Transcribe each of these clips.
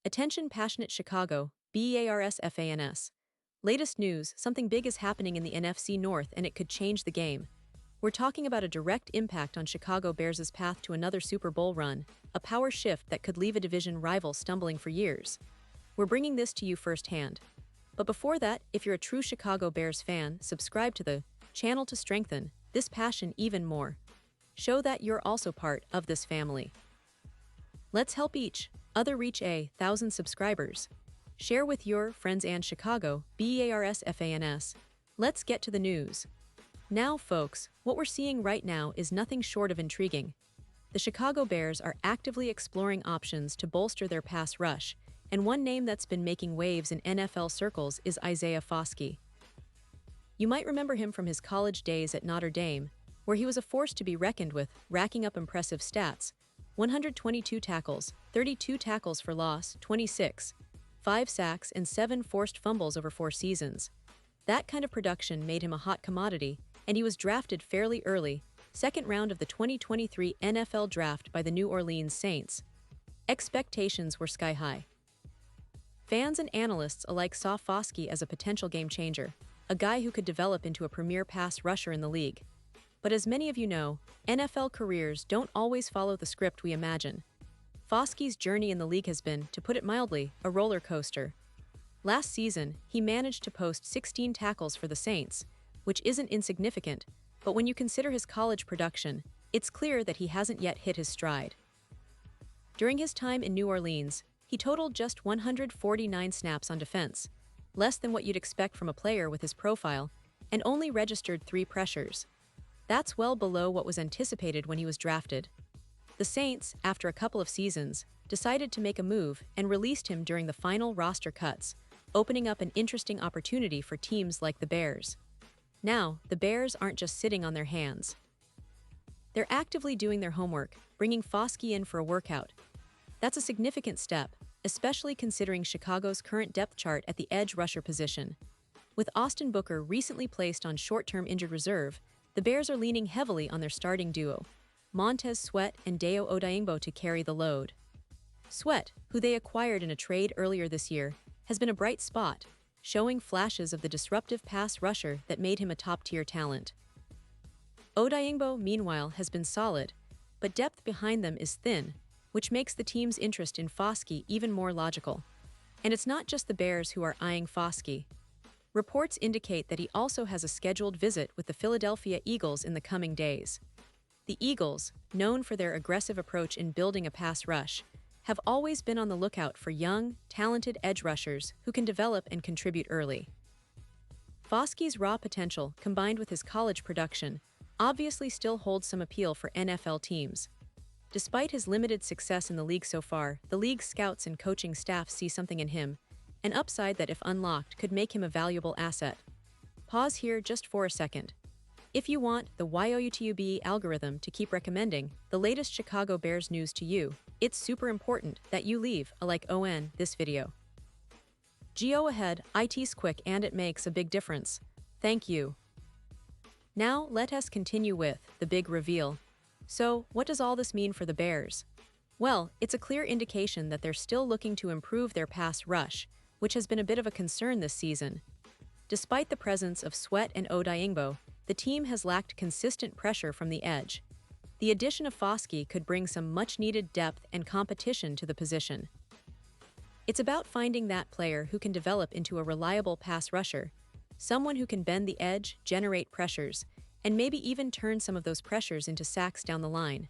Attention passionate Chicago, BARS FANS. Latest news, something big is happening in the NFC North and it could change the game. We're talking about a direct impact on Chicago Bears' path to another Super Bowl run, a power shift that could leave a division rival stumbling for years. We're bringing this to you firsthand. But before that, if you're a true Chicago Bears fan, subscribe to the channel to strengthen this passion even more. Show that you're also part of this family. Let's help each other reach 1,000 subscribers. Share with your friends and Chicago, BARS FANS. Let's get to the news. Now, folks, what we're seeing right now is nothing short of intriguing. The Chicago Bears are actively exploring options to bolster their pass rush, and one name that's been making waves in NFL circles is Isaiah Foskey. You might remember him from his college days at Notre Dame, where he was a force to be reckoned with, racking up impressive stats: 122 tackles, 32 tackles for loss, 26, 5 sacks, and 7 forced fumbles over 4 seasons. That kind of production made him a hot commodity, and he was drafted fairly early, second round of the 2023 NFL Draft by the New Orleans Saints. Expectations were sky high. Fans and analysts alike saw Foskey as a potential game-changer, a guy who could develop into a premier pass rusher in the league. But as many of you know, NFL careers don't always follow the script we imagine. Foskey's journey in the league has been, to put it mildly, a roller coaster. Last season, he managed to post 16 tackles for the Saints, which isn't insignificant, but when you consider his college production, it's clear that he hasn't yet hit his stride. During his time in New Orleans, he totaled just 149 snaps on defense, less than what you'd expect from a player with his profile, and only registered 3 pressures. That's well below what was anticipated when he was drafted. The Saints, after a couple of seasons, decided to make a move and released him during the final roster cuts, opening up an interesting opportunity for teams like the Bears. Now, the Bears aren't just sitting on their hands. They're actively doing their homework, bringing Foskey in for a workout. That's a significant step, especially considering Chicago's current depth chart at the edge rusher position. With Austin Booker recently placed on short-term injured reserve, the Bears are leaning heavily on their starting duo, Montez Sweat and Dayo Odeyingbo, to carry the load. Sweat, who they acquired in a trade earlier this year, has been a bright spot, showing flashes of the disruptive pass rusher that made him a top-tier talent. Odeyingbo, meanwhile, has been solid, but depth behind them is thin, which makes the team's interest in Foskey even more logical. And it's not just the Bears who are eyeing Foskey. Reports indicate that he also has a scheduled visit with the Philadelphia Eagles in the coming days. The Eagles, known for their aggressive approach in building a pass rush, have always been on the lookout for young, talented edge rushers who can develop and contribute early. Foskey's raw potential, combined with his college production, obviously still holds some appeal for NFL teams. Despite his limited success in the league so far, the league's scouts and coaching staff see something in him, an upside that, if unlocked, could make him a valuable asset. Pause here just for a second. If you want the YouTube algorithm to keep recommending the latest Chicago Bears news to you, it's super important that you leave a like on this video. Go ahead, it's quick and it makes a big difference. Thank you. Now let us continue with the big reveal. So, what does all this mean for the Bears? Well, it's a clear indication that they're still looking to improve their pass rush, which has been a bit of a concern this season. Despite the presence of Sweat and Odeyingbo, the team has lacked consistent pressure from the edge. The addition of Foskey could bring some much-needed depth and competition to the position. It's about finding that player who can develop into a reliable pass rusher, someone who can bend the edge, generate pressures, and maybe even turn some of those pressures into sacks down the line.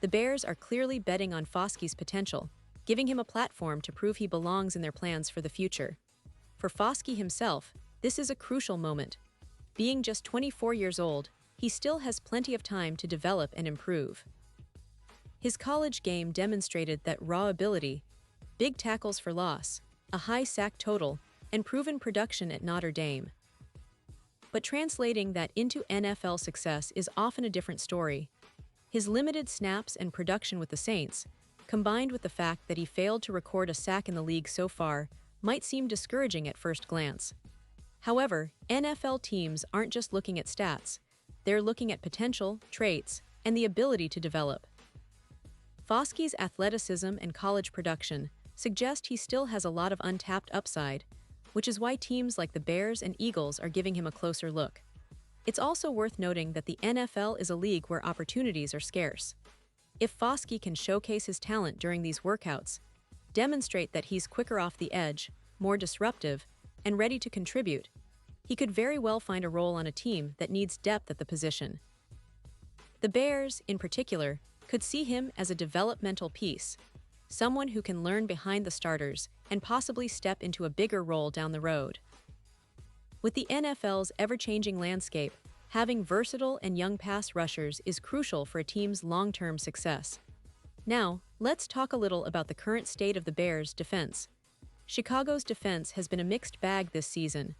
The Bears are clearly betting on Foskey's potential, giving him a platform to prove he belongs in their plans for the future. For Foskey himself, this is a crucial moment. Being just 24 years old, he still has plenty of time to develop and improve. His college game demonstrated that raw ability, big tackles for loss, a high sack total, and proven production at Notre Dame. But translating that into NFL success is often a different story. His limited snaps and production with the Saints, combined with the fact that he failed to record a sack in the league so far, might seem discouraging at first glance. However, NFL teams aren't just looking at stats. They're looking at potential, traits, and the ability to develop. Foskey's athleticism and college production, suggest he still has a lot of untapped upside, which is why teams like the Bears and Eagles are giving him a closer look. It's also worth noting that the NFL is a league where opportunities are scarce. If Foskey can showcase his talent during these workouts, demonstrate that he's quicker off the edge, more disruptive, and ready to contribute, he could very well find a role on a team that needs depth at the position. The Bears, in particular, could see him as a developmental piece, someone who can learn behind the starters and possibly step into a bigger role down the road. With the NFL's ever-changing landscape, having versatile and young pass rushers is crucial for a team's long-term success. Now, let's talk a little about the current state of the Bears' defense. Chicago's defense has been a mixed bag this season.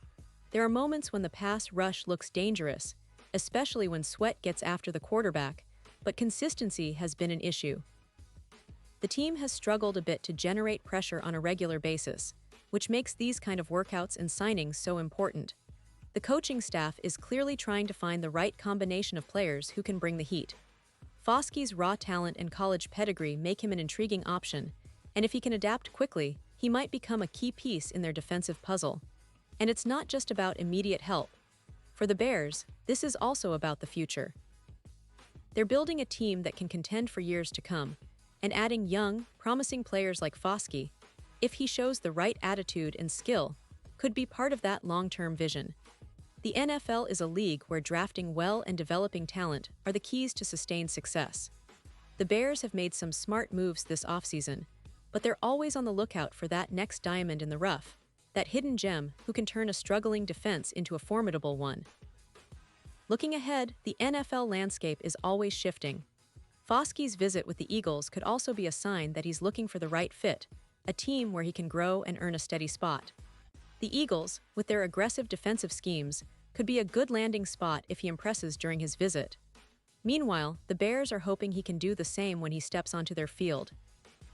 There are moments when the pass rush looks dangerous, especially when Sweat gets after the quarterback, but consistency has been an issue. The team has struggled a bit to generate pressure on a regular basis, which makes these kind of workouts and signings so important. The coaching staff is clearly trying to find the right combination of players who can bring the heat. Foskey's raw talent and college pedigree make him an intriguing option, and if he can adapt quickly, he might become a key piece in their defensive puzzle. And it's not just about immediate help. For the Bears, this is also about the future. They're building a team that can contend for years to come, and adding young, promising players like Foskey, if he shows the right attitude and skill, could be part of that long-term vision. The NFL is a league where drafting well and developing talent are the keys to sustained success. The Bears have made some smart moves this offseason, but they're always on the lookout for that next diamond in the rough, that hidden gem who can turn a struggling defense into a formidable one. Looking ahead, the NFL landscape is always shifting. Foskey's visit with the Eagles could also be a sign that he's looking for the right fit, a team where he can grow and earn a steady spot. The Eagles, with their aggressive defensive schemes, could be a good landing spot if he impresses during his visit. Meanwhile, the Bears are hoping he can do the same when he steps onto their field.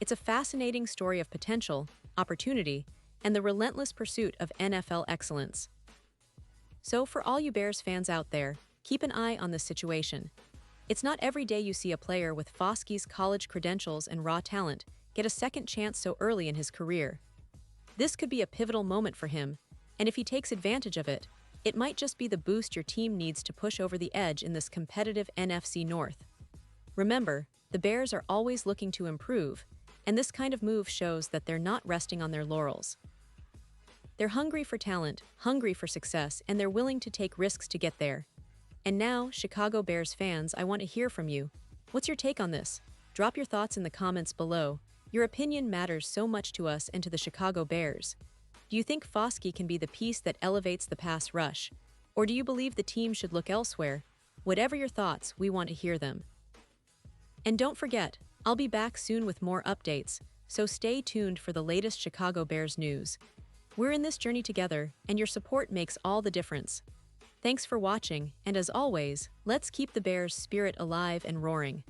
It's a fascinating story of potential, opportunity, and the relentless pursuit of NFL excellence. So for all you Bears fans out there, keep an eye on this situation. It's not every day you see a player with Foskey's college credentials and raw talent get a second chance so early in his career. This could be a pivotal moment for him, and if he takes advantage of it, it might just be the boost your team needs to push over the edge in this competitive NFC North. Remember, the Bears are always looking to improve, and this kind of move shows that they're not resting on their laurels. They're hungry for talent, hungry for success, and they're willing to take risks to get there. And now, Chicago Bears fans, I want to hear from you. What's your take on this? Drop your thoughts in the comments below. Your opinion matters so much to us and to the Chicago Bears. Do you think Foskey can be the piece that elevates the pass rush? Or do you believe the team should look elsewhere? Whatever your thoughts, we want to hear them. And don't forget, I'll be back soon with more updates, so stay tuned for the latest Chicago Bears news. We're in this journey together, and your support makes all the difference. Thanks for watching, and as always, let's keep the Bears' spirit alive and roaring.